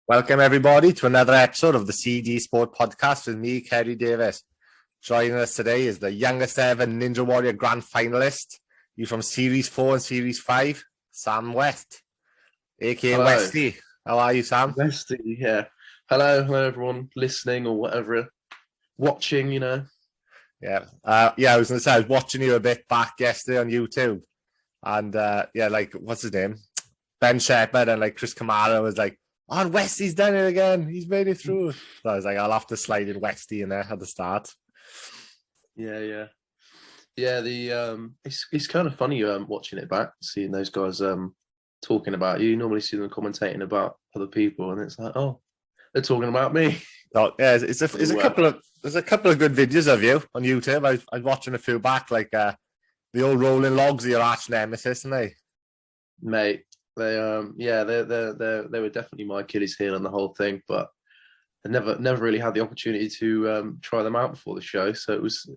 Welcome everybody to another episode of the CG Sport Podcast with me, Kerry Davis. Joining us today is the youngest ever Ninja Warrior Grand Finalist. He's from Series 4 and Series 5, Sam West, aka Hello. Westy. How are you, Sam? Westy, yeah. Hello everyone listening or whatever, watching, Yeah, I was going to say, I was watching you a bit back yesterday on YouTube. And what's his name? Ben Shepherd and Chris Kamara was like, oh, Westy's done it again. He's made it through. So I was like, I'll have to slide in Westy in there at the start. Yeah. It's kind of funny watching it back, seeing those guys talking about you. You normally see them commentating about other people, and it's like, oh, they're talking about me. Oh yeah, there's a couple of good videos of you on YouTube. I was watching a few back, the old rolling logs of your arch nemesis, and they, mate. They they were definitely my Achilles heel on the whole thing, but I never really had the opportunity to try them out before the show, so it was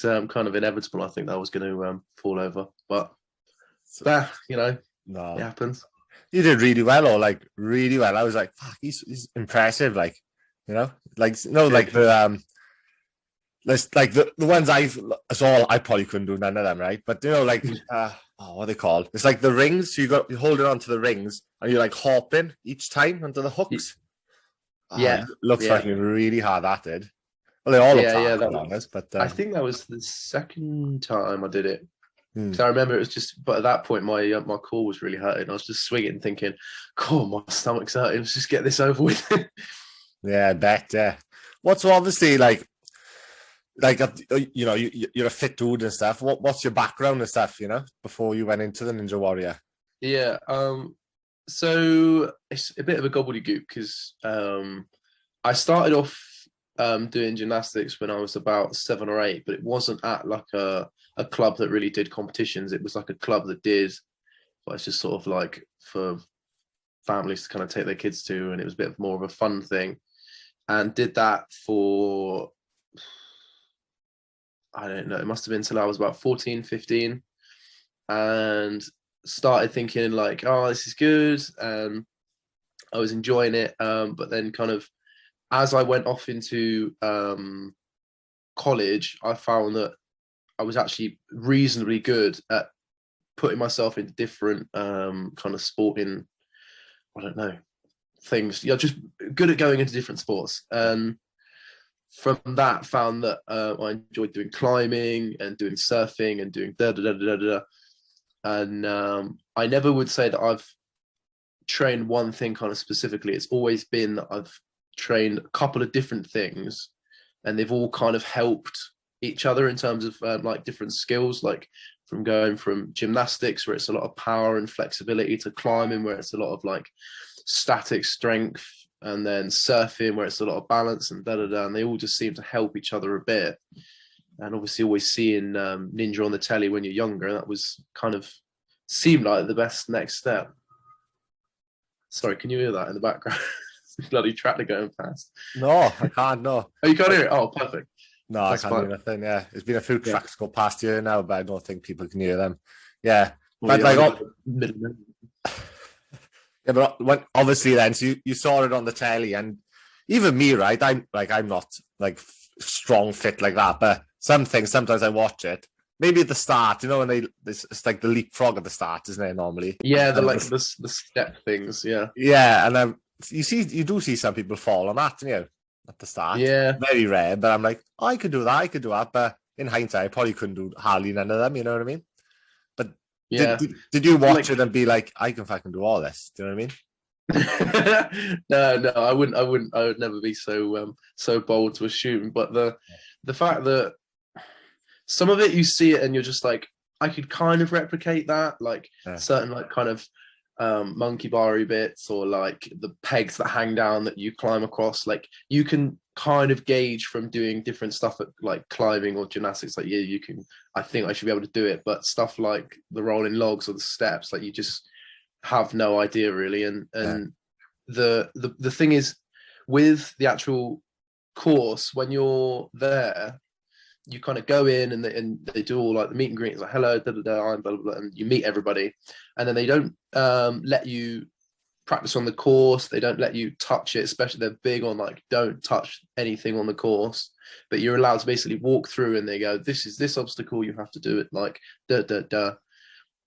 kind of inevitable. I think that I was going to fall over, but it happens. You did really well, really well. I was like, fuck, he's impressive, the ones I saw, I probably couldn't do none of them, right? But what are they called? It's like the rings. So you hold it onto the rings, and you're hopping each time onto the hooks. Looks fucking really hard. That did. Well, they all look hard, to be honest. But I think that was the second time I did it. Because I remember it was just, but at that point my core was really hurting. I was just swinging, thinking, "God, my stomach's hurting. Let's just get this over with." Yeah, I bet. Yeah. What's obviously you're a fit dude and stuff. What's your background and stuff, before you went into the Ninja Warrior? Yeah. So it's a bit of a gobbledygook because I started off doing gymnastics when I was about 7 or 8, but it wasn't at a club that really did competitions. It was a club that did, but it's just sort of for families to kind of take their kids to, and it was a bit more of a fun thing, and did that for, I don't know, it must have been till I was about 14, 15, and started thinking oh, this is good, and I was enjoying it, but then kind of as I went off into college, I found that I was actually reasonably good at putting myself into different kind of sporting, I don't know, things. Just good at going into different sports. And from that, found that I enjoyed doing climbing and doing surfing and doing And I never would say that I've trained one thing kind of specifically. It's always been that I've trained a couple of different things, and they've all kind of helped each other in terms of different skills, from going from gymnastics where it's a lot of power and flexibility to climbing where it's a lot of static strength, and then surfing where it's a lot of balance and and they all just seem to help each other a bit. And obviously always seeing Ninja on the telly when you're younger, and that was kind of seemed like the best next step. Sorry, can you hear that in the background? Bloody tractor going past. No, I can't. No. Oh, you can't hear it? Oh, perfect. No, that's I can't hear nothing. Yeah, there's been a few tracks go past here now, but I don't think people can hear them. Yeah, but but obviously then, so you saw it on the telly, and even me, right? I'm not strong fit like that, but sometimes I watch it. Maybe at the start, when it's the leapfrog at the start, isn't it? Normally, yeah, the step things, yeah, and you do see some people fall on that, at the start. Yeah, very rare. But I'm like, oh, I could do that. But in hindsight, I probably couldn't do hardly none of them. You know what I mean? But yeah, did you watch it and be like, I can fucking do all this? Do you know what I mean? No, I wouldn't. I would never be so bold to assume. But the fact that some of it you see it and you're just like, I could kind of replicate that, certain kind of monkey bar-y bits, or the pegs that hang down that you climb across. You can kind of gauge from doing different stuff at climbing or gymnastics. You can. I think I should be able to do it, but stuff like the rolling logs or the steps, you just have no idea really. And the thing is, with the actual course, when you're there, you kind of go in and they do all the meet and greet. It's hello, I'm blah, blah, blah, and you meet everybody, and then they don't let you practice on the course. They don't let you touch it, especially they're big on like don't touch anything on the course. But you're allowed to basically walk through, and they go, "This is this obstacle. You have to do it like da da da,"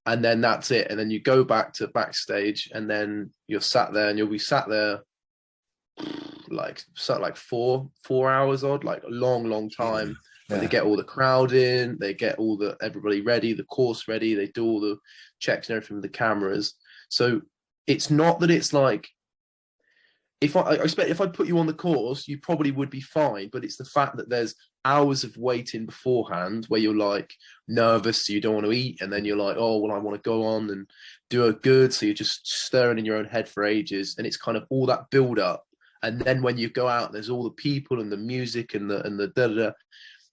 and then that's it. And then you go back to backstage, and then you're sat there, and you'll be sat there like 4 hours odd, like a long time. When they get all the crowd in, they get everybody ready, the course ready, they do all the checks and everything with the cameras. So it's not that it's like, if I expect if I put you on the course, you probably would be fine. But it's the fact that there's hours of waiting beforehand where you're like nervous, so you don't want to eat, and then you're like, oh well, I want to go on and do a good, so you're just stirring in your own head for ages, and it's kind of all that build up. And then when you go out, there's all the people and the music and the da da da.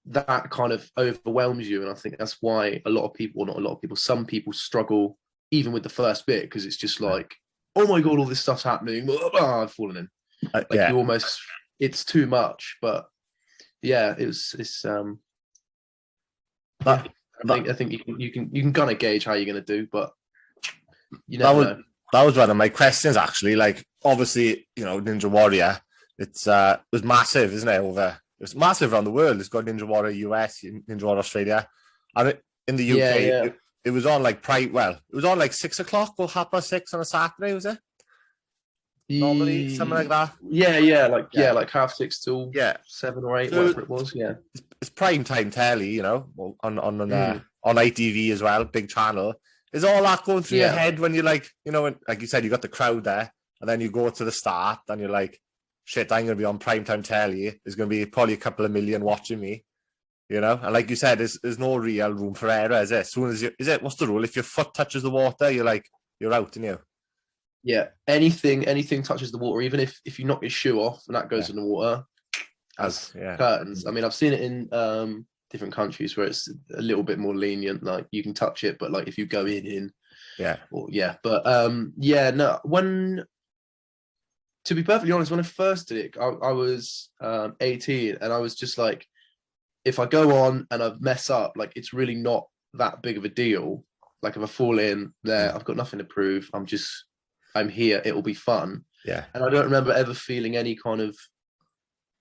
That kind of overwhelms you, and I think that's why a lot of people, well, not a lot of people, some people struggle even with the first bit, because it's just like, oh my god, all this stuff's happening. I've fallen in. Like you almost, it's too much. But yeah, I think you can kind of gauge how you're going to do, but you never know. That was one of my questions actually. Like, obviously, Ninja Warrior, it was massive, isn't it? It's massive around the world. It's got Ninja Warrior US, Ninja Warrior Australia, and in the UK, it was on like it was on like 6 o'clock or 6:30 on a Saturday, was it? Normally, something like that. Like 6:30 till 7 or 8, so whatever it was. Yeah, it's prime time telly, on ITV as well, big channel. Is all that going through your head when you're like, when, like you said, you got the crowd there, and then you go to the start, and you're like, shit, I'm going to be on primetime telly. There's going to be probably a couple of million watching me, And like you said, there's no real room for error, is it? As soon as what's the rule? If your foot touches the water, you're out, aren't you? Yeah, anything touches the water, even if you knock your shoe off and that goes in the water, as curtains. I mean, I've seen it in different countries where it's a little bit more lenient, like you can touch it, but like if you go in, when, to be perfectly honest, when I first did it, I was 18, and I was just like, if I go on and I mess up, like it's really not that big of a deal. Like if I fall in there, I've got nothing to prove. I'm here. It'll be fun. Yeah. And I don't remember ever feeling any kind of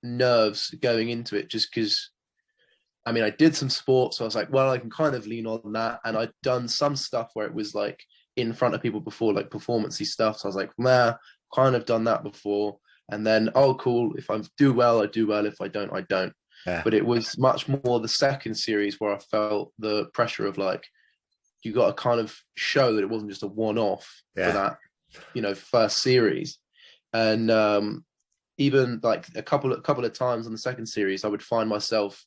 nerves going into it, just because, I mean, I did some sports, so I was like, well, I can kind of lean on that. And I'd done some stuff where it was like in front of people before, like performance-y stuff. So I was like, nah, kind of done that before. And then, oh, cool. If I do well, I do well. If I don't, I don't. Yeah. But it was much more the second series where I felt the pressure of like, you got to kind of show that it wasn't just a one-off for that, first series. And even like a couple of times on the second series, I would find myself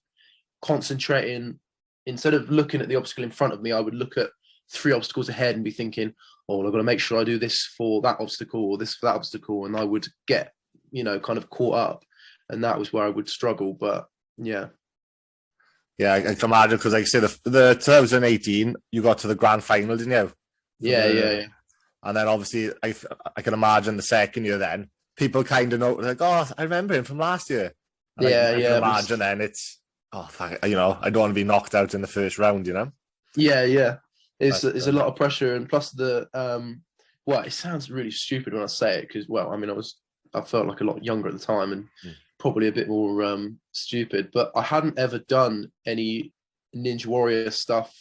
concentrating, instead of looking at the obstacle in front of me, I would look at 3 obstacles ahead and be thinking, oh, I've got to make sure I do this for that obstacle or this for that obstacle. And I would get, kind of caught up. And that was where I would struggle. But yeah. Yeah, I can imagine, because like I say, the 2018, you got to the grand final, didn't you? Yeah. And then obviously, I can imagine the second year then, people kind of know, like, oh, I remember him from last year. And I can imagine then it's, I don't want to be knocked out in the first round, Yeah. It's a lot of pressure, and plus the it sounds really stupid when I say it, because I felt like a lot younger at the time and probably a bit more stupid, but I hadn't ever done any Ninja Warrior stuff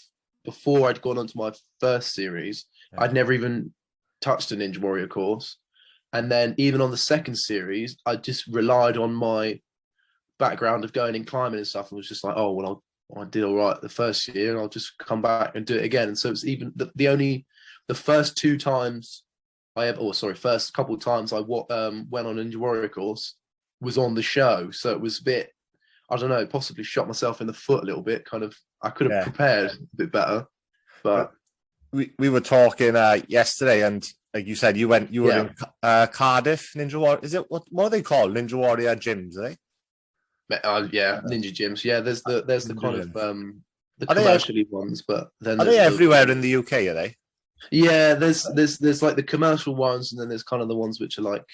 before I'd gone on to my first series. I'd never even touched a Ninja Warrior course, and then even on the second series, I just relied on my background of going in climbing and stuff, and was just like, oh well, I did all right the first year, and I'll just come back and do it again. And so it's even the first 2 times first couple of times I went on a Ninja Warrior course was on the show. So it was a bit, I don't know, possibly shot myself in the foot a little bit. Kind of, I could have prepared a bit better. But we were talking yesterday, and like you said, you were in Cardiff Ninja Warrior. Is it what are they called? Ninja Warrior gyms, are they? Ninja gyms. Yeah, there's the kind of the commercially ones, but then are they everywhere in the UK? Are they? Yeah, there's like the commercial ones, and then there's kind of the ones which are like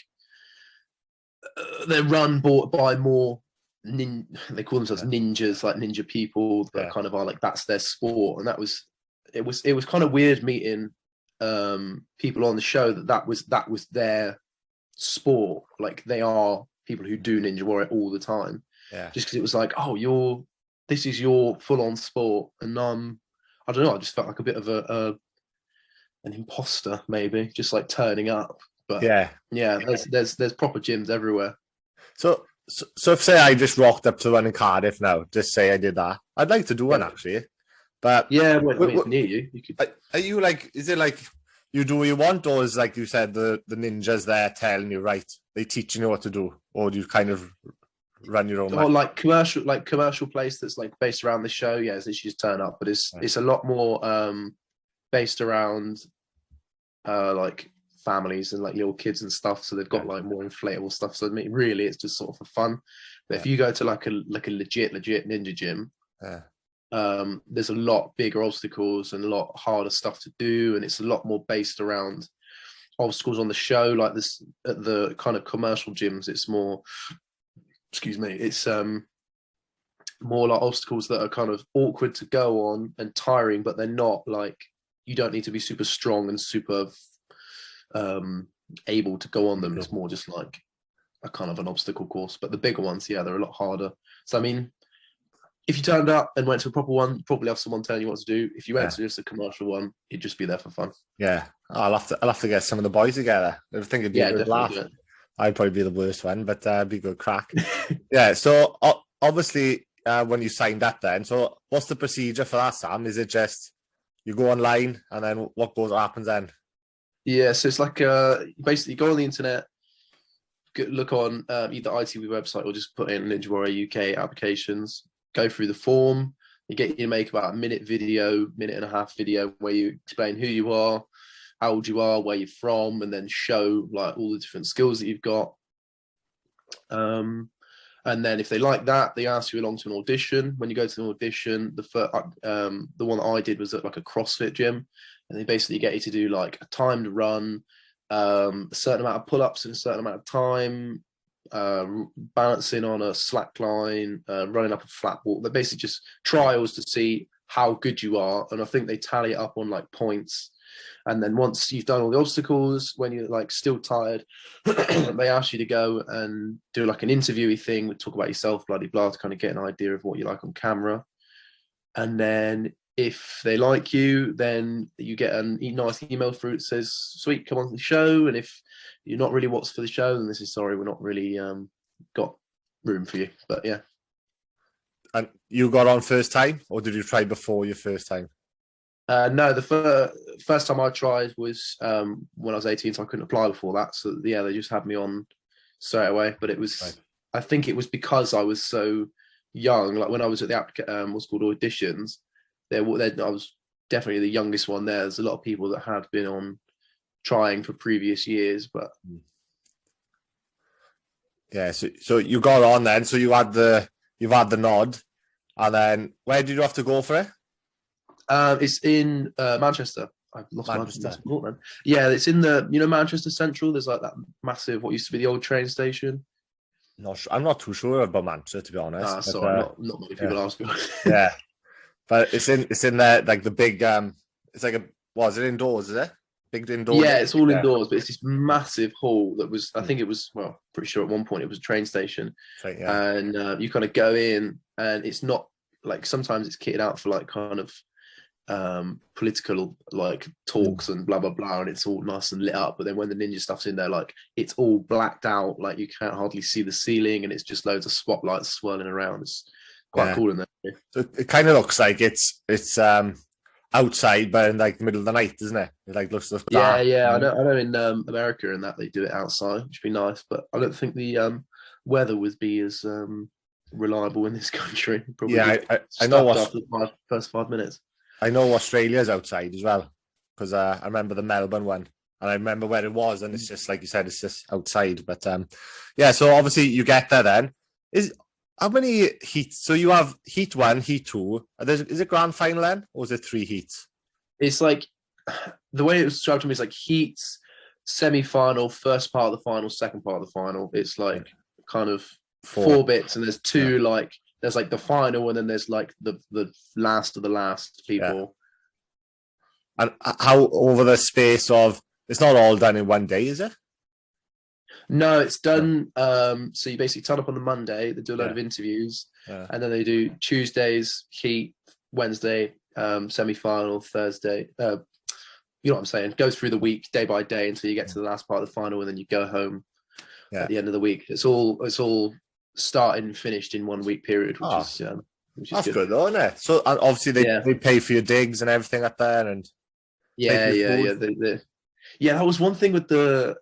they're run by more they call themselves ninjas, like ninja people that kind of are like, that's their sport. And it was kind of weird meeting people on the show that was their sport. Like they are people who do Ninja Warrior all the time. Yeah. Just because it was like, oh, this is your full-on sport, and I don't know. I just felt like a bit of an imposter, maybe, just like turning up. But yeah, there's proper gyms everywhere. So if say I just rocked up to one in Cardiff now, just say I did that, I'd like to do one actually. But yeah, well, I mean, it's near you. You could. Are you like? Is it like you do what you want, or is like you said the ninjas there telling you right? They teaching you what to do, or do you kind of run your own? Or like commercial place that's like based around the show. Yeah, it's literally just turn up, but it's a lot more based around like families and like little kids and stuff. So they've got like more inflatable stuff. So I mean, really, it's just sort of for fun. But if you go to like a legit ninja gym, there's a lot bigger obstacles and a lot harder stuff to do, and it's a lot more based around obstacles on the show. Like this at the kind of commercial gyms, it's more. Excuse me. It's more like obstacles that are kind of awkward to go on and tiring, but they're not like you don't need to be super strong and super able to go on them. It's more just like a kind of an obstacle course. But the bigger ones, they're a lot harder. So I mean, if you turned up and went to a proper one, you'd probably have someone telling you what to do. If you went to just a commercial one, you'd just be there for fun. Yeah, I'll have to get some of the boys together. I think it'd be a good laugh. I'd probably be the worst one, but it'd be good crack. Yeah. So obviously, when you signed up, then, so what's the procedure for that, Sam? Is it just you go online and then what happens then? Yeah. So it's like basically go on the internet, look on either ITV website or just put in Ninja Warrior UK applications. Go through the form. You make about a minute and a half video where you explain who you are, how old you are, where you're from, and then show like all the different skills that you've got. And then if they like that, they ask you along to an audition. When you go to an audition, the one that I did was at like a CrossFit gym, and they basically get you to do like a timed run, a certain amount of pull-ups in a certain amount of time, balancing on a slack line, running up a flat wall. They're basically just trials to see how good you are, and I think they tally it up on like points. And then once you've done all the obstacles, when you're like still tired, they ask you to go and do like an interviewee thing, talk about yourself, bloody blah, to kind of get an idea of what you like on camera. And then if they like you, then you get a nice email through that says, sweet, come on to the show. And if you're not really what's for the show, then this is sorry, we're not really got room for you. But yeah. And you got on first time, or did you try before your first time? No, the first time I tried was when I was 18, so I couldn't apply before that. So yeah, they just had me on straight away. But it was, I think it was because I was so young. Like when I was at the what's called auditions, I was definitely the youngest one there. There's a lot of people that had been on trying for previous years, but yeah. So you got on then. So you've had the nod, and then where did you have to go for it? It's in Manchester. I've lost Manchester. My yeah, it's in the Manchester Central. There's like that massive what used to be the old train station. I'm not too sure about Manchester, to be honest. Sorry, not many people ask. Yeah, but it's in there like the big it's like is it indoors? Is it big indoors? Yeah, it's all indoors, but it's this massive hall that was. I think it was pretty sure at one point it was a train station. Right, yeah. And you kind of go in, and it's not like sometimes it's kitted out for like kind of political like talks and blah blah blah, and it's all nice and lit up, but then when the ninja stuff's in there, like it's all blacked out, like you can't hardly see the ceiling, and it's just loads of spotlights swirling around. It's quite cool in there. So it kind of looks like it's outside but in like the middle of the night, doesn't it? It like looks dark. I know in America and that they do it outside, which would be nice, but I don't think the weather would be as reliable in this country. Probably I know what after the first 5 minutes. I know Australia's outside as well, because I remember the Melbourne one, and I remember where it was, and it's just like you said, it's just outside. But yeah, so obviously you get there then. How many heats? So you have heat 1, heat 2. Is it grand final then, or is it 3 heats? It's like the way it was described to me is like heats, semi-final, first part of the final, second part of the final. It's like kind of four bits, and there's two like. There's like the final, and then there's like the last of the last people. And how over the space of, it's not all done in one day, is it? No, it's done. So you basically turn up on the Monday, they do a load Yeah. of interviews, Yeah. and then they do Tuesdays, heat, Wednesday, semi-final, Thursday. You know what I'm saying? Goes through the week day by day until you get to the last part of the final, and then you go home Yeah. at the end of the week. It's all started and finished in 1 week period, which is That's good though, isn't it? So and obviously they pay for your digs and everything up there, and yeah. Yeah, that was one thing with the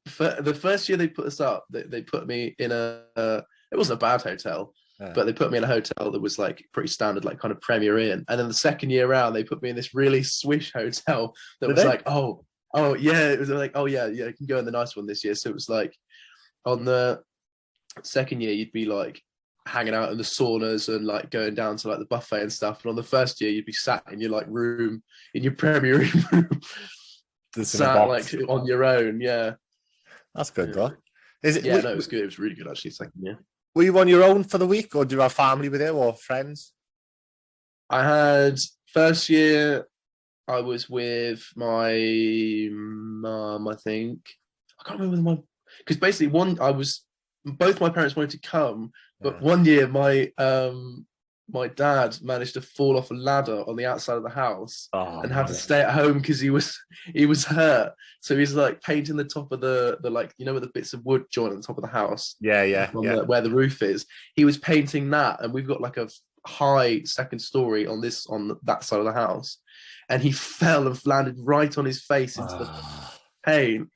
first year they put us up. They put me in it wasn't a bad hotel, but they put me in a hotel that was like pretty standard, like kind of Premier Inn. And then the second year around, they put me in this really swish hotel that was like, oh yeah, it was like, oh yeah, you can go in the nice one this year. So it was like on the second year, you'd be like hanging out in the saunas and like going down to like the buffet and stuff. And on the first year, you'd be sat in your like room in your Premier Inn room, sat like on your own. Yeah, that's good though. Is it? Yeah, no, it was good. It was really good actually. Second year. Were you on your own for the week, or do you have family with you or friends? I had first year. I was with my mum. I think I can't remember my because basically both my parents wanted to come, but one year my dad managed to fall off a ladder on the outside of the house and have to stay at home because he was hurt. So he's like painting the top of the like, you know, with the bits of wood joint on the top of the house. Yeah. Where the roof is. He was painting that, and we've got like a high second story on that side of the house, and he fell and landed right on his face into the paint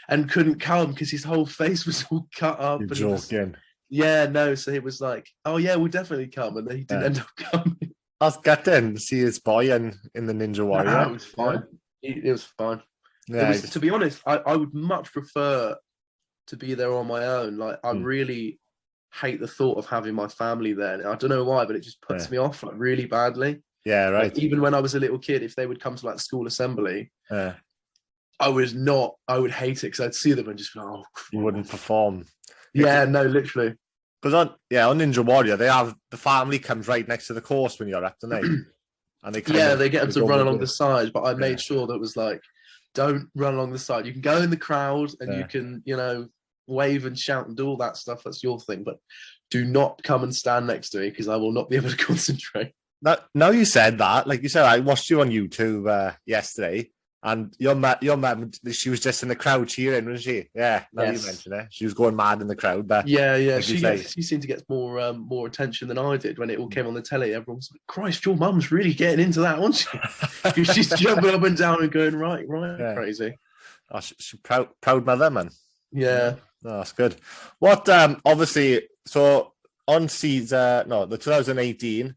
and couldn't come because his whole face was all cut up. You're joking. Yeah, no. So it was like, oh yeah, we'll definitely come, and then he didn't end up coming. That's good then. See his boy in the Ninja Warrior. No, it was fine. It was fine. Yeah. To be honest, I would much prefer to be there on my own. Like I really hate the thought of having my family there. I don't know why, but it just puts me off like really badly. Yeah, right. Like, even when I was a little kid, if they would come to like school assembly, I would hate it because I'd see them and just be like, oh, you wouldn't perform. Yeah, no, literally. Because on Ninja Warrior, they have the family comes right next to the course when you're up, don't they? And they get them to run along the side, but I made sure that it was like, don't run along the side. You can go in the crowd and you can, you know, wave and shout and do all that stuff. That's your thing, but do not come and stand next to me because I will not be able to concentrate. Now you said that, like you said, I watched you on YouTube yesterday. And your mum, she was just in the crowd cheering, wasn't she? Yeah, now you mention it. She was going mad in the crowd. But yeah. Like she seemed to get more attention than I did when it all came on the telly. Everyone was like, Christ, your mum's really getting into that, wasn't she? Because she's jumping up and down and going, right, crazy. Oh, she's proud mother, man. Yeah. Oh, that's good. What, obviously, so on season, the 2018,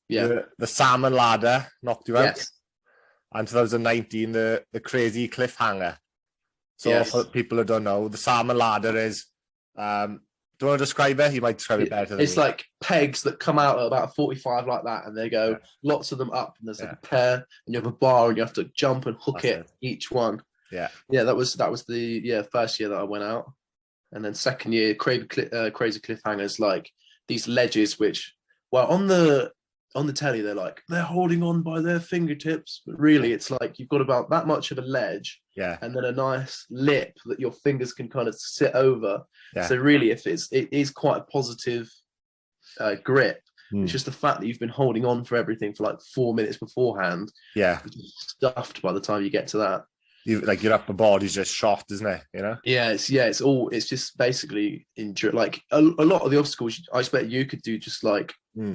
the salmon ladder knocked you out. And 2019, the crazy cliffhanger. So for people who don't know, the salmon ladder is, do you want to describe it? You might describe it better than It's like pegs that come out at about 45 like that, and they go lots of them up, and there's like a pair, and you have a bar, and you have to jump and hook each one. Yeah, that was the first year that I went out, and then second year, crazy cliffhangers, like these ledges, which, well, on the telly, they're holding on by their fingertips, but really it's like you've got about that much of a ledge, and then a nice lip that your fingers can kind of sit over. So really, it is quite a positive grip. It's just the fact that you've been holding on for everything for like 4 minutes beforehand. You're stuffed by the time you get to that. Your upper body's just shot, isn't it? You know? It's just basically like a lot of the obstacles I expect you could do just like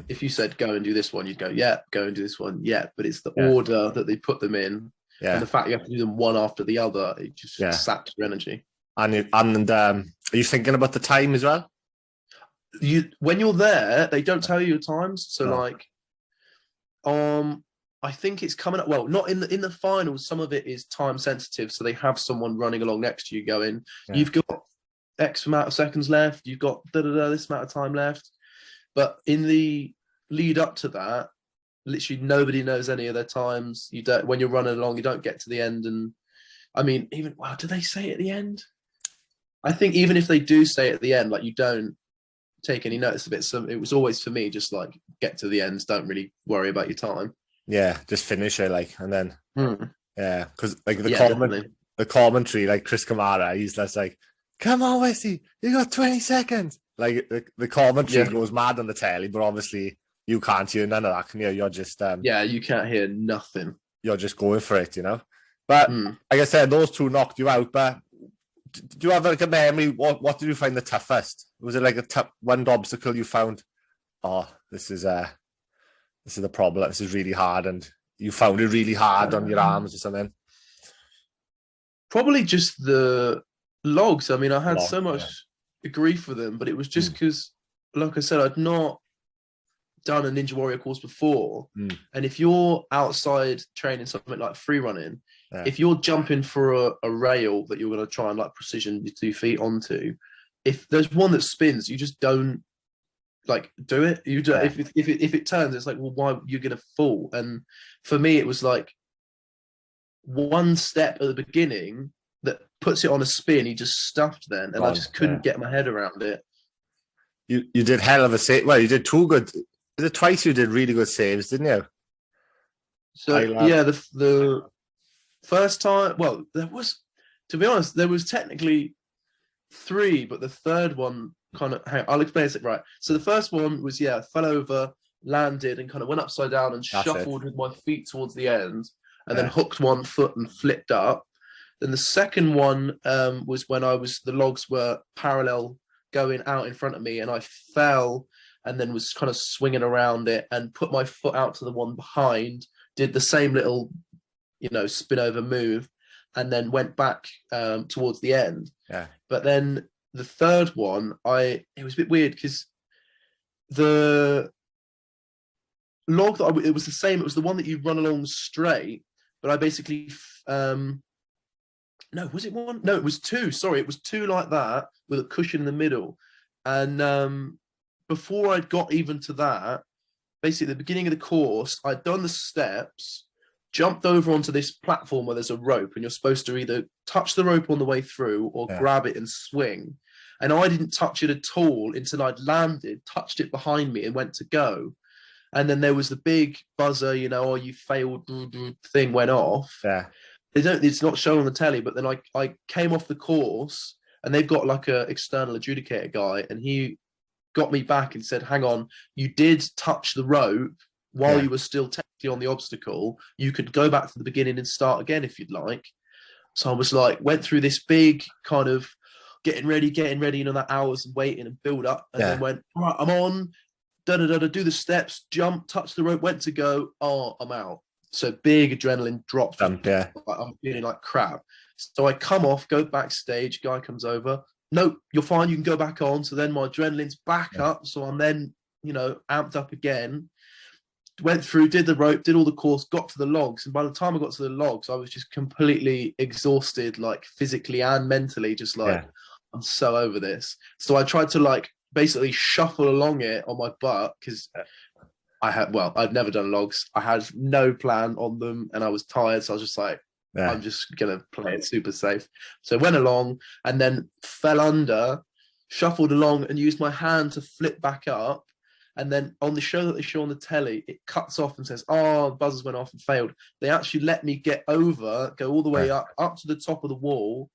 if you said go and do this one, you'd go, go and do this one, but it's the order that they put them in, and the fact you have to do them one after the other, it just saps your energy. And are you thinking about the time as well? When you're there, they don't tell you your times, so I think it's coming up. Well, not in the finals. Some of it is time sensitive, so they have someone running along next to you, going, "You've got X amount of seconds left. You've got this amount of time left." But in the lead up to that, literally nobody knows any of their times. You don't. When you're running along, you don't get to the end. And I mean, do they say at the end? I think even if they do say at the end, like you don't take any notice of it. So it was always for me, just like get to the end. Don't really worry about your time. Yeah, just finish it, and then Yeah, because like Definitely. the commentary, like Chris Kamara, he's just like, "Come on, Wesley, you got 20 seconds." Like the commentary Yeah. goes mad on the telly, but obviously you can't hear none of that, can you? Yeah, you can't hear nothing. You're just going for it, you know. But like I said, those two knocked you out. But do you have like a memory? What did you find the toughest? Was it like a tough one obstacle you found? Oh, this is the problem. This is really hard, and you found it really hard on your arms or something. Probably just the logs. I mean, I had so much grief for them, but it was just because, like I said, I'd not done a Ninja Warrior course before. And if you're outside training something like free running, if you're jumping for a rail that you're going to try and like precision your 2 feet onto, if there's one that spins, you just don't like do it. You do, if it turns, it's like, well, why you're going to fall? And for me, it was like one step at the beginning that puts it on a spin. He just stuffed then, and I just couldn't get my head around it. You did hell of a save. Well, you did two good. Was it twice you did really good saves, didn't you? So yeah, the first time, well, there was, to be honest, there was technically 3, but the third one kind of, I'll explain it right. So the first one was, I fell over, landed, and kind of went upside down and shuffled with my feet towards the end, and then hooked one foot and flipped up. Then the second one was when the logs were parallel going out in front of me, and I fell and then was kind of swinging around it and put my foot out to the one behind, did the same little, spin over move, and then went back towards the end. Yeah. But then the third one, it was a bit weird because the log it was the same. It was the one that you run along straight, but I basically, no, was it one? No, it was 2. Sorry, it was 2 like that with a cushion in the middle. And before I'd got even to that, basically at the beginning of the course, I'd done the steps, jumped over onto this platform where there's a rope, and you're supposed to either touch the rope on the way through or grab it and swing. And I didn't touch it at all until I'd landed, touched it behind me, and went to go. And then there was the big buzzer, you failed thing went off. Yeah. It's not shown on the telly, but then I came off the course, and they've got like a external adjudicator guy, and he got me back and said, hang on, you did touch the rope while you were still technically on the obstacle. You could go back to the beginning and start again if you'd like. So I was like, went through this big kind of getting ready, that hours and waiting and build up, and then went, all right, I'm on, do the steps, jump, touch the rope, went to go, I'm out. So big adrenaline dropped. I'm feeling like crap. So I come off, go backstage, guy comes over, no, you're fine, you can go back on. So then my adrenaline's back up, so I'm then, amped up again. Went through, did the rope, did all the course, got to the logs, and by the time I got to the logs, I was just completely exhausted, like physically and mentally, just like, I'm so over this. So I tried to like basically shuffle along it on my butt, because I'd never done logs. I had no plan on them, and I was tired, so I was just like, I'm just gonna play it super safe. So I went along and then fell under, shuffled along, and used my hand to flip back up. And then on the show that they show on the telly, it cuts off and says, the buzzers went off and failed. They actually let me get over, go all the way up to the top of the wall,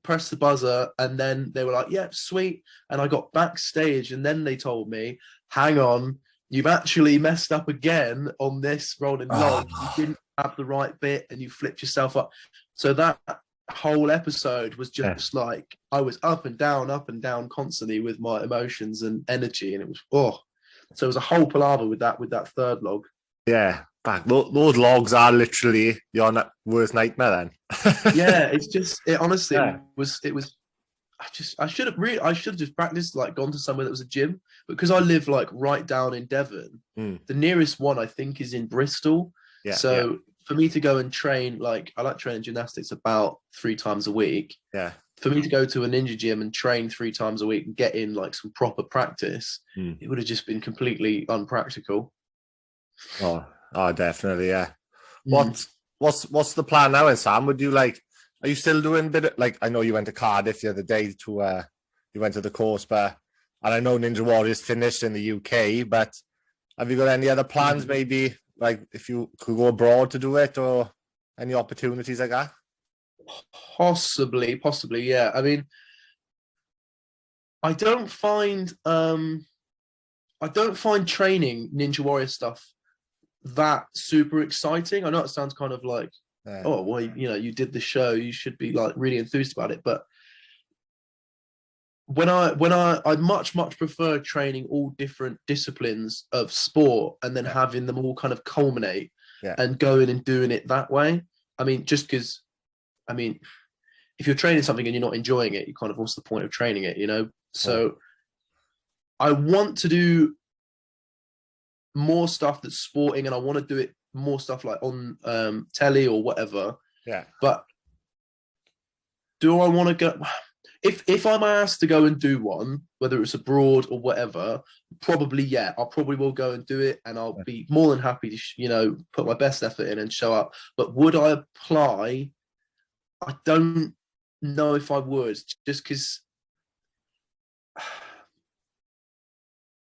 press the buzzer, and then they were like, yeah, sweet. And I got backstage, and then they told me, hang on, you've actually messed up again on this rolling log. You didn't have the right bit, and you flipped yourself up. So that whole episode was just like, I was up and down constantly with my emotions and energy, and it was so it was a whole palaver with that third log. Yeah, back those logs are literally your worst nightmare then. Yeah, it's just it honestly it was I should have just practiced, like gone to somewhere that was a gym, but because I live like right down in Devon, the nearest one I think is in Bristol. For me to go and train, like I like training gymnastics about 3 times a week. For me to go to a ninja gym and train 3 times a week and get in like some proper practice, it would have just been completely unpractical. Oh, definitely, yeah. What's the plan now, Sam? Would you like? Are you still doing a bit of, like, I know you went to Cardiff the other day to you went to the course, and I know Ninja Warriors finished in the UK, but have you got any other plans? Maybe like if you could go abroad to do it or Any opportunities like that? Possibly, yeah. I mean, I don't find training Ninja Warrior stuff that super exciting. I know it sounds kind of like, oh, well, you did the show, you should be like really enthused about it. But I much prefer training all different disciplines of sport and then having them all kind of culminate and going and doing it that way. I mean, just because, I mean, if you're training something and you're not enjoying it, you kind of, what's the point of training it, you know? So I want to do more stuff that's sporting, and I want to do it more stuff like on telly or whatever. Yeah. But do I want to go? If I'm asked to go and do one, whether it's abroad or whatever, probably I probably will go and do it, and I'll be more than happy to put my best effort in and show up. But would I apply? I don't know if I would, just because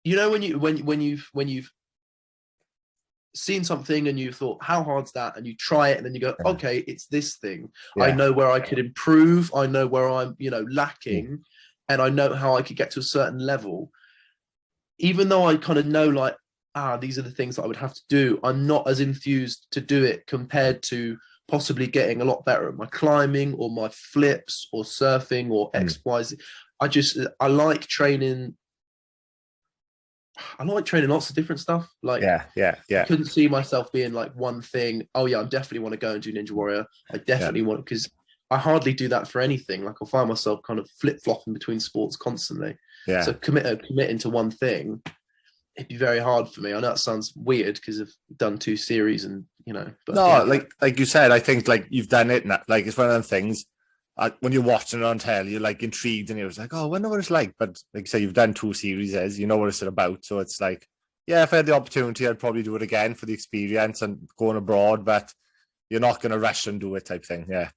when you've seen something and you thought, how hard's that? And you try it and then you go, okay, it's this thing. Yeah. I know where I could improve. I know where I'm, lacking, and I know how I could get to a certain level. Even though I kind of know like, these are the things that I would have to do, I'm not as enthused to do it compared to possibly getting a lot better at my climbing or my flips or surfing or X, Y, Z. I like training. I like training lots of different stuff. Like, yeah. I couldn't see myself being like one thing. Oh yeah, I definitely want to go and do Ninja Warrior. I definitely want, because I hardly do that for anything. Like, I'll find myself kind of flip flopping between sports constantly. Yeah. So committing to one thing, it'd be very hard for me. I know it sounds weird because I've done 2 series, and But no, like you said, I think like you've done it. Like, it's one of them things. When you're watching it on telly, you're like intrigued, and you're like, oh, I wonder what it's like. But like you say, you've done 2 series, you know what it's about. So it's like, yeah, if I had the opportunity, I'd probably do it again for the experience and going abroad. But you're not going to rush and do it, type thing. Yeah.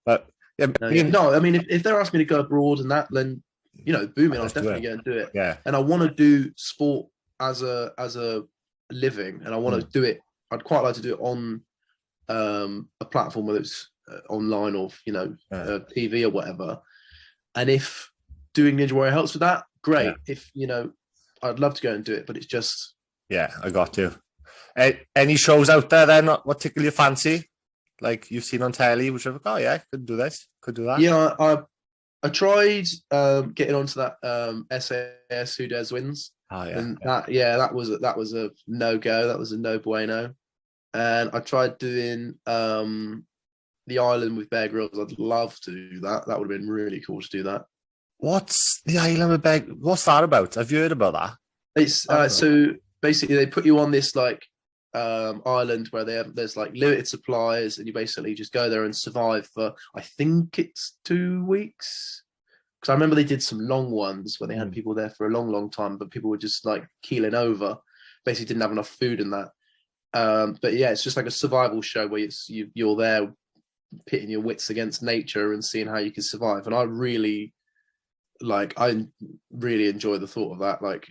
But no, I mean, if they're asking me to go abroad and that, then booming, I'll definitely go and do it. Yeah. And I want to do sport as a living, and I want to do it. I'd quite like to do it on a platform, whether it's online or TV or whatever. And if doing Ninja Warrior helps with that, great. If I'd love to go and do it, but it's just I got you. Any shows out there then what tickle your fancy, like you've seen on telly, which are like, oh yeah, could do this, could do that? I tried getting onto that SAS Who Dares Wins. And that was a no-go. That was a no bueno. And I tried doing the island with Bear Grylls. I'd love to do that. That would have been really cool to do that. What's the island with Bear? What's that about? Have you heard about that? It's so basically they put you on this like island where there's like limited supplies, and you basically just go there and survive for, I think it's 2 weeks. Because I remember they did some long ones where they had people there for a long time, but people were just like keeling over. Basically didn't have enough food in that. But yeah, it's just like a survival show where you're there pitting your wits against nature and seeing how you can survive. And I really enjoy the thought of that. Like,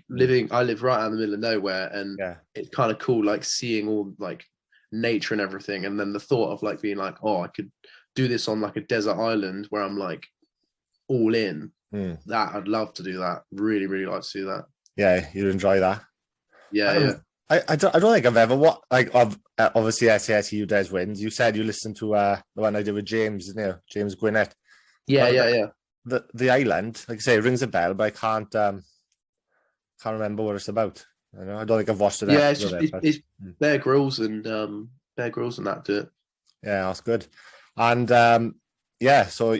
I live right out in the middle of nowhere, and it's kind of cool, like seeing all like nature and everything. And then the thought of like being like, oh, I could do this on like a desert island where I'm like all in. That I'd love to do that. Really, really like to do that. Yeah, you'd enjoy that. Yeah. I don't think I've ever obviously SAS Who Dares Wins. You said you listened to the one I did with James, isn't it? James Gwinnett. Yeah. The island, like I say, it rings a bell, but I can't remember what it's about. I don't think I've watched it. Yeah, it's Bear Grylls and that do it. Yeah, that's good. And so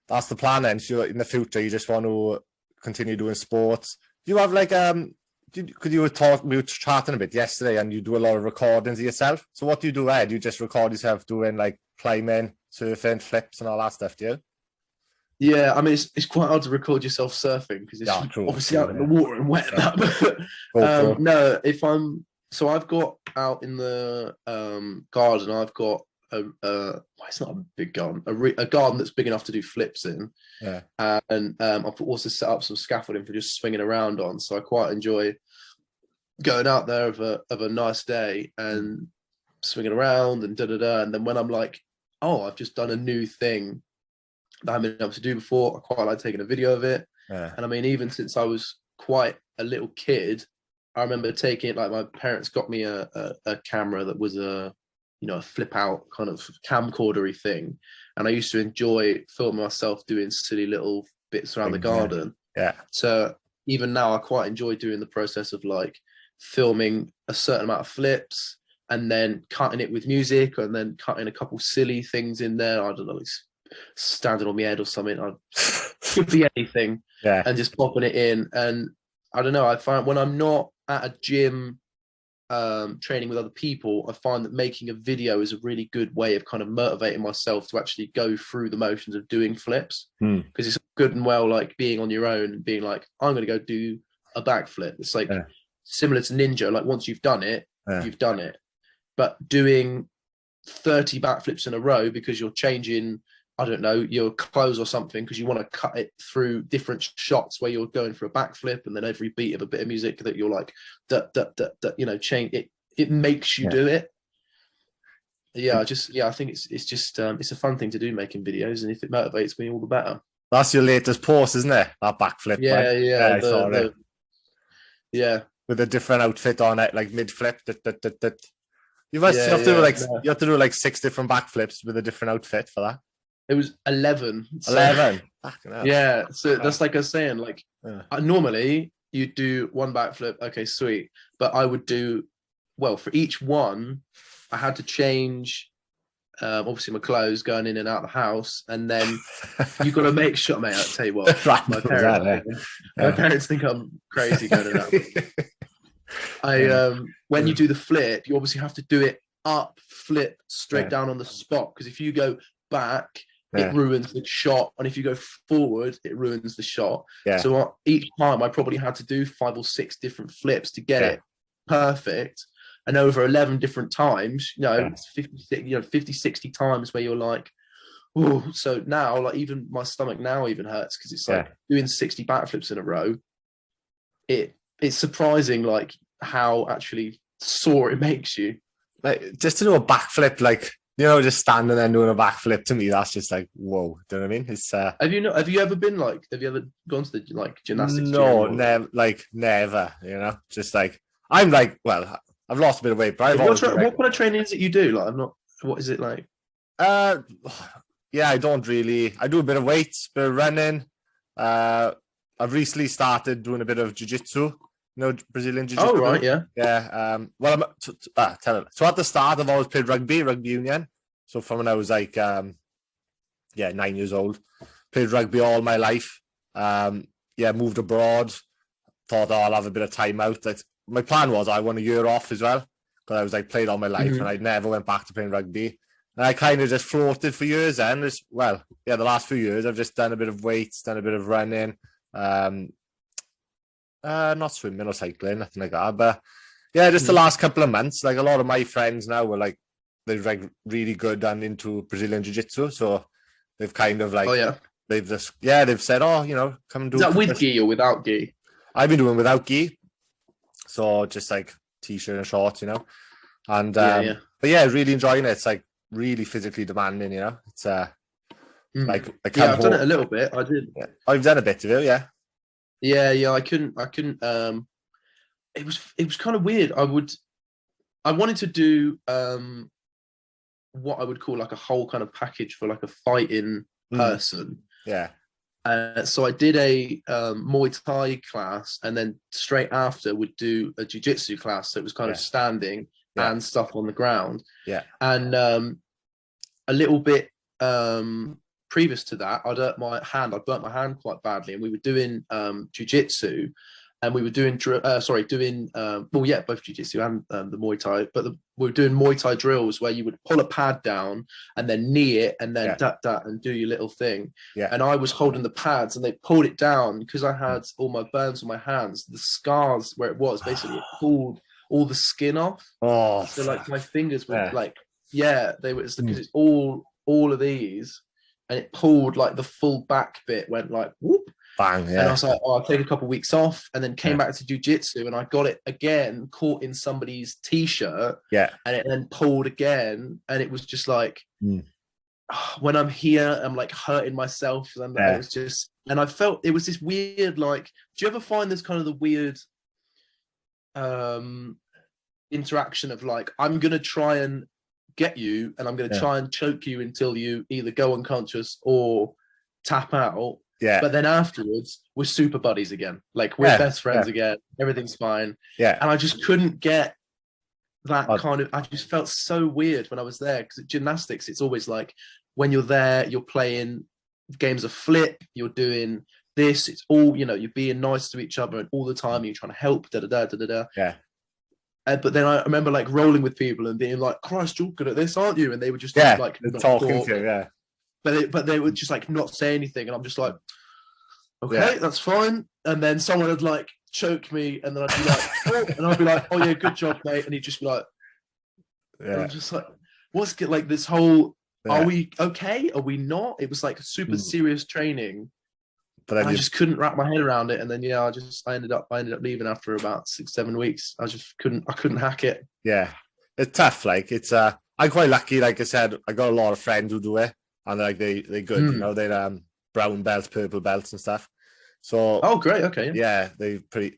that's the plan then. So in the future, you just want to continue doing sports. Do you have like we were chatting a bit yesterday, and you do a lot of recordings of yourself. So what do you do there? Do you just record yourself doing like climbing, surfing, flips, and all that stuff? Do you? Yeah, I mean, it's quite hard to record yourself surfing because it's obviously out in the water and wet. No, I've got out in the garden. I've got it's not a big garden, a garden that's big enough to do flips in. Yeah. And I've also set up some scaffolding for just swinging around on. So I quite enjoy going out there of a nice day and swinging around and da da da. And then when I'm like, oh, I've just done a new thing that I haven't been able to do before, I quite like taking a video of it. And I mean, even since I was quite a little kid, I remember taking it, like my parents got me a camera that was a flip out kind of camcordery thing. And I used to enjoy filming myself doing silly little bits around the garden. Yeah. So even now I quite enjoy doing the process of like filming a certain amount of flips and then cutting it with music and then cutting a couple silly things in there. I don't know, like standing on my head or something. Could be anything. Yeah. And just popping it in. And I don't know, I find when I'm not at a gym training with other people, I find that making a video is a really good way of kind of motivating myself to actually go through the motions of doing flips, because it's good and well like being on your own and being like, I'm going to go do a backflip. It's like similar to ninja, like once you've done it, you've done it. But doing 30 backflips in a row because you're changing, I don't know, your clothes or something because you want to cut it through different shots where you're going for a backflip, and then every beat of a bit of music that you're like, change it. It makes you do it. Yeah, I think it's just it's a fun thing to do, making videos, and if it motivates me, all the better. That's your latest post, isn't it? That backflip. Yeah, I saw it. Yeah, with a different outfit on it, like mid flip. You have to do like 6 different backflips with a different outfit for that. It was 11. 11. Yeah, so that's like I was saying, like normally you do one backflip, okay, sweet. But I would do, well, for each one, I had to change, obviously my clothes going in and out of the house, and then you got to make sure, mate. I'll tell you what, my parents think I'm crazy going in and out. When you do the flip, you obviously have to do it up, flip straight down on the spot, because if you go back, it ruins the shot, and if you go forward, it ruins the shot. So each time I probably had to do 5 or 6 different flips to get it perfect, and over 11 different times, it's 50, 60 times where you're like, oh. So now, like, even my stomach now even hurts because it's like doing 60 backflips in a row. It's surprising, like, how actually sore it makes you. Like, just to do a backflip, like, just standing there and doing a backflip, to me, that's just like, whoa. Do you know what I mean? It's have you ever gone to the like gymnastics? No, never. Just like, I'm like, well, I've lost a bit of weight, but what kind of training is it you do? Like, what is it like? I don't really. I do a bit of weights, bit of running. I've recently started doing a bit of jiu-jitsu. Brazilian jiu-jitsu. Oh, right, yeah. Yeah. Well, so at the start, I've always played rugby union. So from when I was like, 9 years old, played rugby all my life. Moved abroad. Thought, I'll have a bit of time out. My plan was I want a year off as well, because I was like played all my life, and I never went back to playing rugby. And I kind of just floated for years then. The last few years, I've just done a bit of weights, done a bit of running. Not swimming or cycling, nothing like that. But just the last couple of months, like a lot of my friends now were like, they're like really good and into Brazilian jiu-jitsu. So they've kind of like, they've said, come and do. Is that with gi or without gi? I've been doing without gi. So just like t-shirt and shorts, and but really enjoying it. It's like really physically demanding, It's like I've done it a little bit. I did. Yeah. I've done a bit of it, yeah. Yeah, I couldn't. It was kind of weird. I wanted to do what I would call like a whole kind of package for like a fighting person. Yeah. So I did a Muay Thai class, and then straight after would do a jiu-jitsu class. So it was kind of standing and stuff on the ground. Yeah. And a little bit previous to that, I burnt my hand quite badly, and we were doing jiu-jitsu, and we were doing both jiu-jitsu and the Muay Thai, but we were doing Muay Thai drills where you would pull a pad down and then knee it and then and do your little thing. Yeah. And I was holding the pads, and they pulled it down because I had all my burns on my hands. The scars where it was, basically it pulled all the skin off. Oh, so like my fingers were they were, because it's all of these. And it pulled like the full back bit went like whoop, Bang, And I yeah. was like, oh, I'll take a couple of weeks off, and then came Yeah. back to jujitsu, and I got it again, caught in somebody's t-shirt, Yeah. and it then pulled again, and it was just like, Mm. when I'm here, I'm like hurting myself, and Yeah. it was just, and I felt it was this weird, like, do you ever find this kind of the weird interaction of like, I'm gonna try and get you, and I'm gonna Yeah. try and choke you until you either go unconscious or tap out. Yeah. But then afterwards, we're super buddies again. Like we're Yeah. best friends Yeah. again. Everything's fine. Yeah. And I just couldn't get that Oh. kind of. I just felt so weird when I was there, because at gymnastics, it's always like when you're there, you're playing games of flip, you're doing this. It's all, you're being nice to each other, and all the time you're trying to help. Da da da da da. Yeah. But then I remember like rolling with people and being like, "Christ, you're good at this, aren't you?" And they would just Yeah. like not Talking talk. to you, yeah. But they would just like not say anything, and I'm just like, okay, Yeah. that's fine. And then someone would like choke me, and then I'd be like, oh, and I'd be like, oh yeah, good job, mate. And he'd just be like, and Yeah. I'm just like, what's like this whole? Yeah. Are we okay? Are we not? It was like super serious training, But and then I just couldn't wrap my head around it. And then I ended up leaving after about 6-7 weeks. I just couldn't hack it. yeah, it's tough. Like it's I'm quite lucky. Like I said, I got a lot of friends who do it, and like they're good. You know, they're brown belts, purple belts, and stuff. So Oh, great. Okay. yeah, they're pretty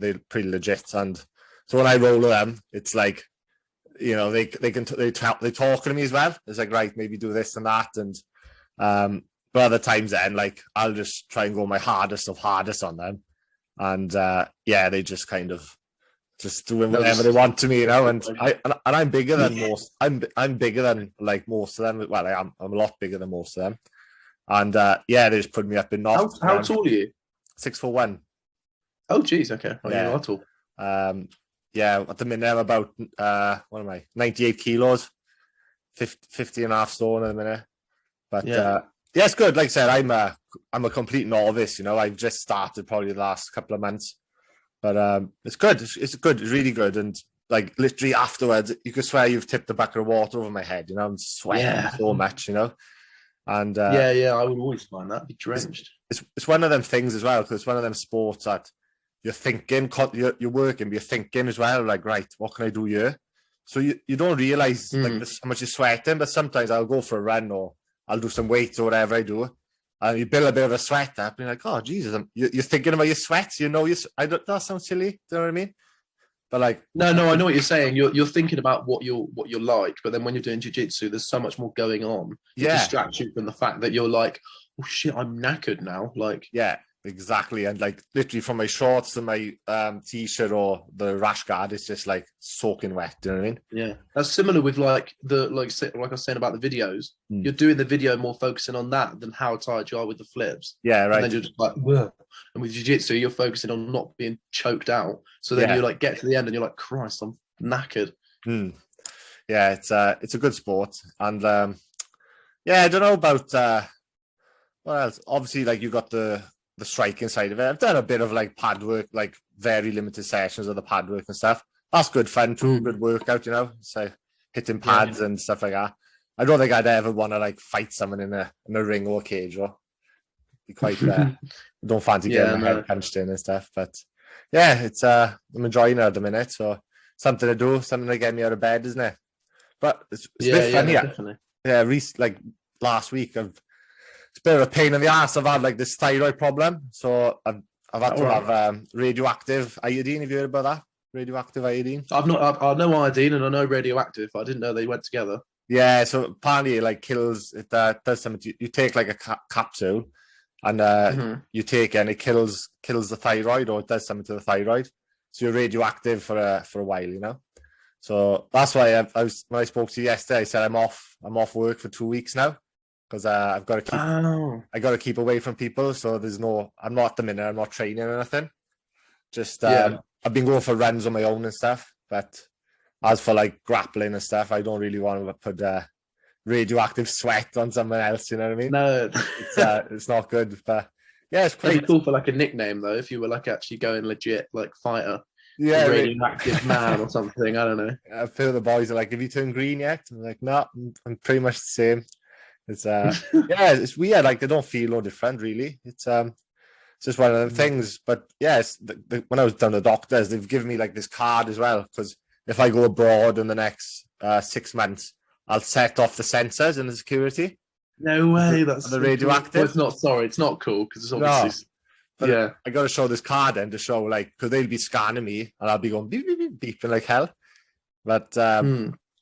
legit. And so when I roll with them, it's like, they talk to me as well. It's like, right, maybe do this and that, and but other times then, like, I'll just try and go my hardest of hardest on them, and they just kind of just doing whatever they want to me, and I'm bigger than most. I'm bigger than like most of them. Well, I'm a lot bigger than most of them, and they just put me up in knots. How tall are you? 6'1". Oh, geez. Okay. Oh, Yeah. you are tall. At the minute I'm about 98 kilos, 50 and a half stone at the minute. But it's good. Like I said, I'm a complete novice. I've just started probably the last couple of months, but it's good. It's good. It's really good. And like literally afterwards, you could swear you've tipped a bucket of water over my head. I'm sweating so much. And I would always find that, be drenched. It's one of them things as well, because it's one of them sports that you're thinking, you're working, but you're thinking as well, like, right, what can I do here? So you don't realize like how much you're sweating, but sometimes I'll go for a run or I'll do some weights or whatever I do, and you build a bit of a sweat up, and you're like, oh Jesus, you're thinking about your sweat. That sounds silly. Do you know what I mean? But like, no, I know what you're saying. You're thinking about what you're like, but then when you're doing jiu-jitsu, there's so much more going on. It distracts you from the fact that you're like, oh shit, I'm knackered now. Like, yeah, exactly. And like literally from my shorts to my t-shirt or the rash guard, it's just like soaking wet. Do you know what I mean? Yeah, that's similar with like I was saying about the videos. You're doing the video more focusing on that than how tired you are with the flips. Yeah, right. And then you're just like, whoa. And with jiu-jitsu, you're focusing on not being choked out. So then you like get to the end and you're like, Christ, I'm knackered. Yeah, it's a good sport. And I don't know about what else. Obviously, like you got the striking side of it. I've done a bit of like pad work, like very limited sessions of the pad work and stuff. That's good fun too, good workout, so hitting pads and stuff like that. I don't think I'd ever want to like fight someone in a ring or a cage, or be quite don't fancy getting my head punched in and stuff. But it's I'm enjoying it at the minute, so something to do, something to get me out of bed, isn't it? But it's a bit funny. Definitely. Like last week, it's a bit of a pain in the ass. I've had like this thyroid problem, so I've had to have radioactive iodine. Have you heard about that? Radioactive iodine. I know iodine and I know radioactive. I didn't know they went together. Yeah, so apparently it like kills. It does something. You take like a capsule, and you take it and it kills the thyroid, or it does something to the thyroid. So you're radioactive for a while, So that's why when I spoke to you yesterday, I said I'm off work for 2 weeks now, because I've got to keep away from people. So I'm not at the minute. I'm not training or anything. Just I've been going for runs on my own and stuff. But as for like grappling and stuff, I don't really want to put radioactive sweat on someone else. You know what I mean? No, it's not good. But yeah, it's pretty cool for like a nickname though. If you were like actually going legit, like fighter. Yeah, radioactive man or something. I don't know. I feel the boys are like, "Have you turned green yet?" I'm like, "No, I'm pretty much the same." It's it's weird. Like they don't feel no different, really. It's it's just one of the things. But yes, when I was down to the doctors, they've given me like this card as well, because if I go abroad in the next 6 months, I'll set off the sensors and the security. No way. That's the so radioactive. cool. Well, it's not. Sorry, it's not cool because it's obviously. But yeah, I got to show this card then to show, like, because they'll be scanning me and I'll be going beep, beep, beep, beeping like hell. But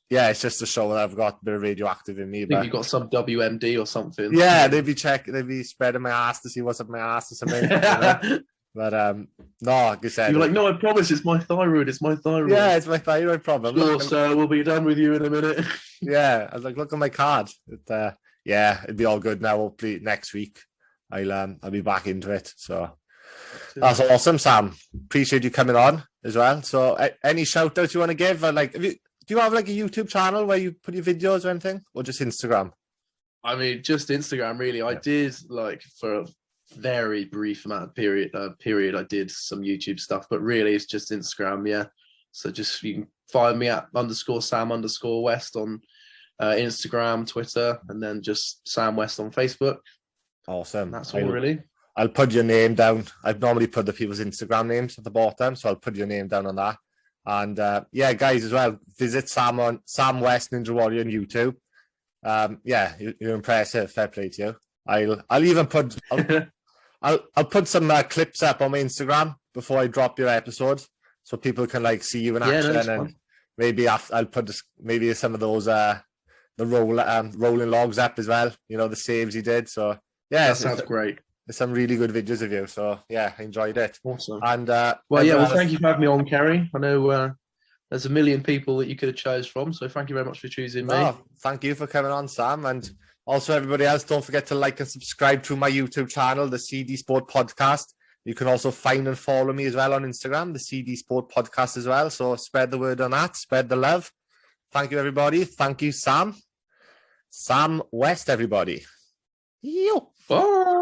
yeah, it's just to show that I've got a bit of radioactive in me. I think you've got some WMD or something. Yeah, they'd be spreading my ass to see what's up my ass or something. You know? But no, like I said, you're like, no, I promise, it's my thyroid. It's my thyroid. Yeah, it's my thyroid problem. Sure, sir, we'll be done with you in a minute. Yeah, I was like, look at my card. Yeah, it'd be all good now. Hopefully next week I'll be back into it. So that's awesome, Sam. Appreciate you coming on as well. So any shout outs you want to give? Or like, do you have like a YouTube channel where you put your videos or anything, or just Instagram? I mean, just Instagram, really. I did, like, for a very brief amount of period, I did some YouTube stuff, but really it's just Instagram. Yeah. So just, you can find me at _Sam_West on Instagram, Twitter, and then just Sam West on Facebook. Awesome. That's all, really. I'll put your name down. I've normally put the people's Instagram names at the bottom, so I'll put your name down on that. And yeah, guys, as well, visit Sam West Ninja Warrior on YouTube. Yeah, you're impressive. Fair play to you. I'll even put I'll put some clips up on my Instagram before I drop your episode, so people can like see you in action. And maybe I'll put maybe some of those the rolling logs up as well. You know, the saves you did. So yeah, that sounds great. There's some really good videos of you. So yeah, I enjoyed it. Awesome. And well, thank you for having me on, Kerry. I know there's a million people that you could have chose from, so thank you very much for choosing me. Oh, thank you for coming on, Sam. And also everybody else, don't forget to like and subscribe to my YouTube channel, the CD Sport Podcast. You can also find and follow me as well on Instagram, the CD Sport Podcast as well. So spread the word on that, spread the love. Thank you, everybody. Thank you, Sam. Sam West, everybody. Bye.